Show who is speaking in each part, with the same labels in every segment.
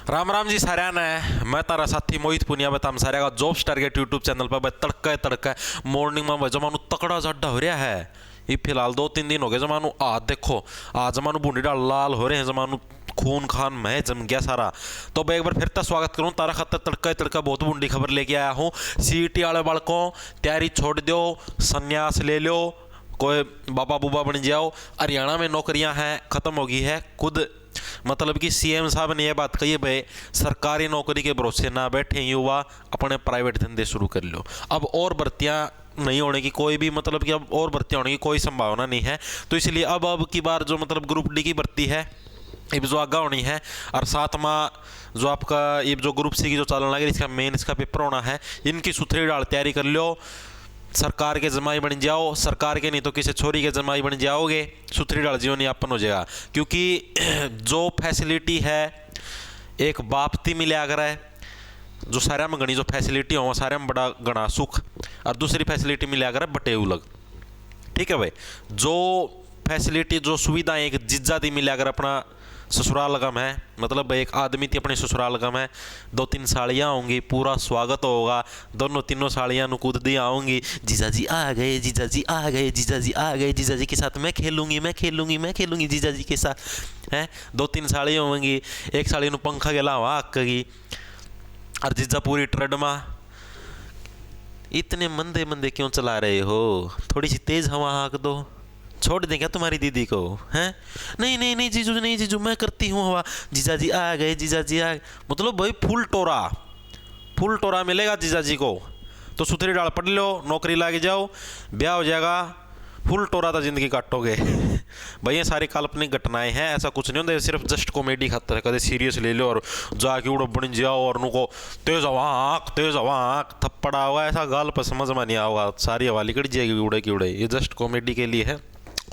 Speaker 1: राम राम जी साਰਿਆਂ ने मैं तारा साथी मोहित पुनिया बताम सारे का जॉब्स टारगेट यूट्यूब चैनल पर तड़का मॉर्निंग में जमानू तकड़ा जड्डा हो रहा है। ये फिलहाल 2-3 दिन हो गए जमानू देखो जमानू बूंदी डाल लाल हो रहे हैं, जमानू खून खान में जम गया सारा। तो मैं एक बार फिर स्वागत करूं तारा खतर तड़का बहुत बूंदी खबर लेके आया हूँ। सीईटी वाले बालकों तैयारी छोड़ दो, संन्यास ले लो, कोई बाबा बूबा बन जाओ। हरियाणा में नौकरियां हैं ख़त्म हो गई है। खुद मतलब कि सीएम साहब ने यह बात कही है, भाई सरकारी नौकरी के भरोसे ना बैठे युवा, अपने प्राइवेट धंधे शुरू कर लो। अब और भर्तियां नहीं होने की कोई भी मतलब कि अब और भर्तियां होने की कोई संभावना नहीं है। तो इसलिए अब की बार जो मतलब ग्रुप डी की भर्ती है ये जो आगा होनी है, और सातवां जो आपका ये जो ग्रुप सी की जो चालन लगे इसका मेन इसका पेपर होना है। इनकी सुथरी डाल तैयारी कर लो, सरकार के जमाई बन जाओ, सरकार के नहीं तो किसी छोरी के जमाई बन जाओगे, सुथरी डाल जीवन यापन हो जाएगा। क्योंकि जो फैसिलिटी है एक बापती मिला अगर है, जो सारे में गणी जो फैसिलिटी हो सारे में बड़ा गणा सुख, और दूसरी फैसिलिटी मिला अगर बटे उलग। ठीक है भाई, जो फैसिलिटी जो सुविधाएं एक जिज्जा दी मिला अगर अपना ससुराल गम है, मतलब एक आदमी थी अपने ससुराल गम है, 2-3 साड़ियाँ होंगी, पूरा स्वागत होगा, दोनों तीनों साड़ियाँ कूद दी आऊँगी, जीजा जी आ गए, जीजा जी आ गए, जीजा जी आ गए, जीजा जी के साथ मैं खेलूंगी, मैं खेलूंगी, मैं खेलूंगी जीजा जी के साथ हैं। 2-3 साड़ियाँ होंगी, एक साड़ी ਨੂੰ पंखा के अलावा आकेगी, और जीजा पूरी ट्रेड में। इतने मंदे मंदे क्यों चला रहे हो, थोड़ी सी तेज हवा हाँक दो, छोड़ दें क्या तुम्हारी दीदी को हैं? नहीं नहीं नहीं जीजू, नहीं जीजू मैं करती हूँ हवा, जीजा जी आ गए, जीजा जी आ गए। मतलब भाई फुल टोरा मिलेगा जीजा जी को। तो सुथरी डाल पढ़ लो, नौकरी लागे जाओ, ब्याह हो जाएगा, फुल टोरा तो जिंदगी काटोगे। भाई ये सारी काल्पनिक घटनाएं हैं, ऐसा कुछ नहीं होता, सिर्फ जस्ट कॉमेडी खातर है। कदे सीरियस ले लो और जाके उड़ो बन जाओ और उनको तेज हवा आँख थप्पड़ा होगा, ऐसा गाल पर समझ में नहीं आएगा, सारी हवा निकल जाएगी उड़े की उड़े। ये जस्ट कॉमेडी के लिए है।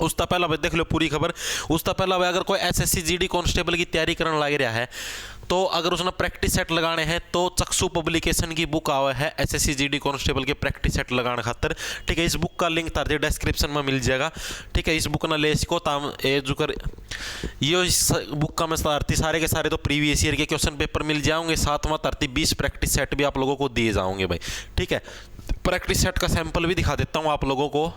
Speaker 1: उसका पहला भाई देख लो पूरी खबर। उसका पहला भाई अगर कोई एसएससी जीडी कांस्टेबल की तैयारी करने लग रहा है, तो अगर उसने प्रैक्टिस सेट लगाने हैं तो चक्षु पब्लिकेशन की बुक आवा है एसएससी जीडी कांस्टेबल के प्रैक्टिस सेट लगाने खातर। ठीक है, इस बुक का लिंक तार डिस्क्रिप्शन में मिल जाएगा। ठीक है, इस बुक ना ले इसको ताम ए जो कर ये इस बुक का मैं तारती सारे के सारे तो प्रीवियस ईयर के क्वेश्चन पेपर मिल जाओगे, साथ में तारती 20 प्रैक्टिस सेट भी आप लोगों को दिए जाओगे भाई। ठीक है, प्रैक्टिस सेट का सैंपल भी दिखा देता हूँ आप लोगों को।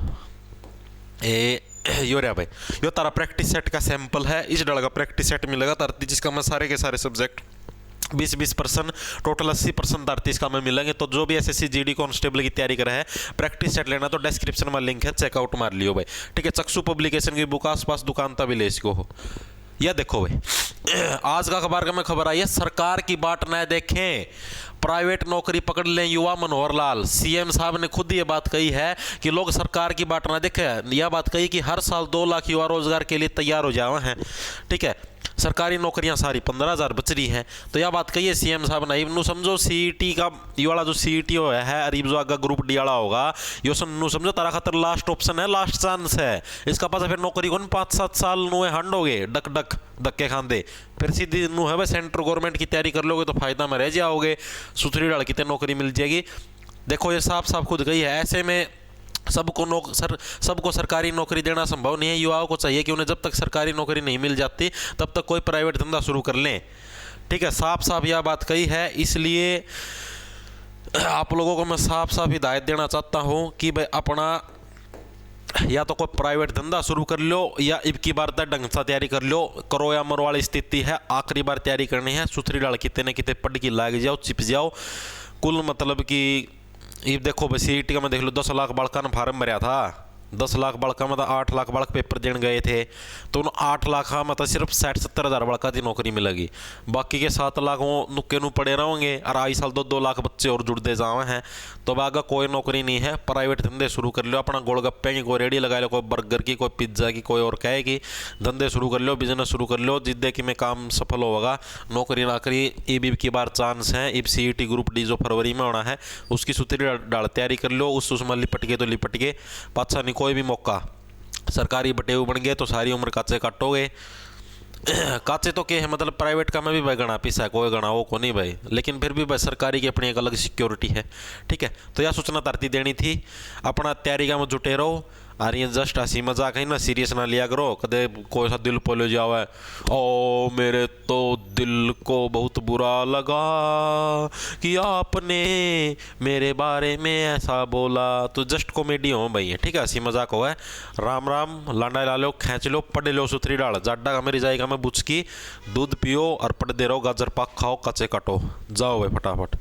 Speaker 1: यो रहा भाई, यो तारा प्रैक्टिस सेट का सैंपल है। इस डल का प्रैक्टिस सेट मिलेगा तारती, जिसका मैं सारे के सारे सब्जेक्ट 20% टोटल 80% तारती इसका में मिलेंगे। तो जो भी एसएससी जीडी कांस्टेबल की तैयारी कर रहा है प्रैक्टिस सेट लेना तो डिस्क्रिप्शन में लिंक है, चेकआउट मार लियो भाई। ठीक है, चक्षु पब्लिकेशन की बुक आसपास दुकान तभी ले इसको हो। यह देखो भाई, आज का अखबार का में खबर आई है, सरकार की बाट न देखें, प्राइवेट नौकरी पकड़ लें युवा मनोहर लाल। सीएम साहब ने खुद ये बात कही है कि लोग सरकार की बाट ना देखें। यह बात कही कि हर साल 2 लाख युवा रोजगार के लिए तैयार हो जाए हैं। ठीक है, सरकारी नौकरियां सारी 15,000 बच रही हैं। तो यह बात कही है सीएम साहब ने। इनू समझो सीईटी का ये वाला जो सीईटी है, अरीब जो आगा ग्रुप डी वाला होगा, यो समझो तारा खातर लास्ट ऑप्शन है, लास्ट चांस है। इसका पास फिर नौकरी को 5-7 साल नुए हंड हो गए धक्के खांदे, फिर सीधी नू है सेंट्रल गवर्नमेंट की तैयारी कर लोगे तो फायदा में रह जाओगे, सुथरी डाल की नौकरी मिल जाएगी। देखो ये साफ साफ खुद गई है। ऐसे में सबको सरकारी नौकरी देना संभव नहीं है। युवाओं को चाहिए कि उन्हें जब तक सरकारी नौकरी नहीं मिल जाती तब तक कोई प्राइवेट धंधा शुरू कर लें। ठीक है, साफ साफ यह बात कही है। इसलिए आप लोगों को मैं साफ साफ हिदायत देना चाहता हूं कि भाई अपना या तो कोई प्राइवेट धंधा शुरू कर लो, या इब की बार तक ढंग से तैयारी कर लो, करो या मरो वाली स्थिति है। आखिरी बार तैयारी करनी है, सुथरी डाल कितने न कितने पढ़ की लाग जाओ, चिप जाओ। कुल मतलब कि ये देखो बस सीईटी का मैं देख लो 10 लाख बालका ने फार्म भरा था, 10 लाख बालका में 8 लाख बालक पेपर देने गए थे। तो उन 8 लाख मतलब सिर्फ 60-70 हज़ार बालका की नौकरी मिलेगी, बाकी के 7 लाख वो नुक्के नू पड़े रहेंगे, और आई साल 2-2 लाख बच्चे और जुड़ते जावे हैं। तो आगे कोई नौकरी नहीं है, प्राइवेट धंधे शुरू कर लो, अपना गोलगप्पे की कोई रेडी लगा लो, कोई बर्गर की, कोई पिज्ज़ा की, कोई और कहे की धंधे शुरू कर लो, बिजनेस शुरू कर लो, जिद्दे कि में काम सफल होगा। नौकरी नाकरी ईब की बार चांस है। इब सीईटी ग्रुप डी जो फरवरी में होना है उसकी सुथरी डाल तैयारी कर लो, उसमें लिपट के तो लिपट के पाछा नहीं कोई भी मौका। सरकारी बटेऊ बन गए तो सारी उम्र काचे काटोगे। काचे तो क्या है, मतलब प्राइवेट का में भी भाई गणा पीसा है, कोई गणा वो को नहीं भाई, लेकिन फिर भी भाई सरकारी की अपनी एक अलग सिक्योरिटी है। ठीक है, तो यह सूचना तारती देनी थी। अपना तैयारी का में जुटे रहो, और ये जस्ट हंसी मजाक है ना, सीरियस ना लिया करो। कदे कोई सा दिल पोलो जावे, ओ मेरे तो दिल को बहुत बुरा लगा कि आपने मेरे बारे में ऐसा बोला। तो जस्ट कॉमेडी हो भाई, ठीक है, हंसी मजाक हो है। राम राम, लांडा ला लो, खींच लो, पढ़ लो सुथरी डाल, जाडा का मेरी जाएगा मैं बुचकी, दूध पियो और पढ़ दे रहो, गाजर पाक खाओ, कच्चे काटो, जाओ भाई फटाफट।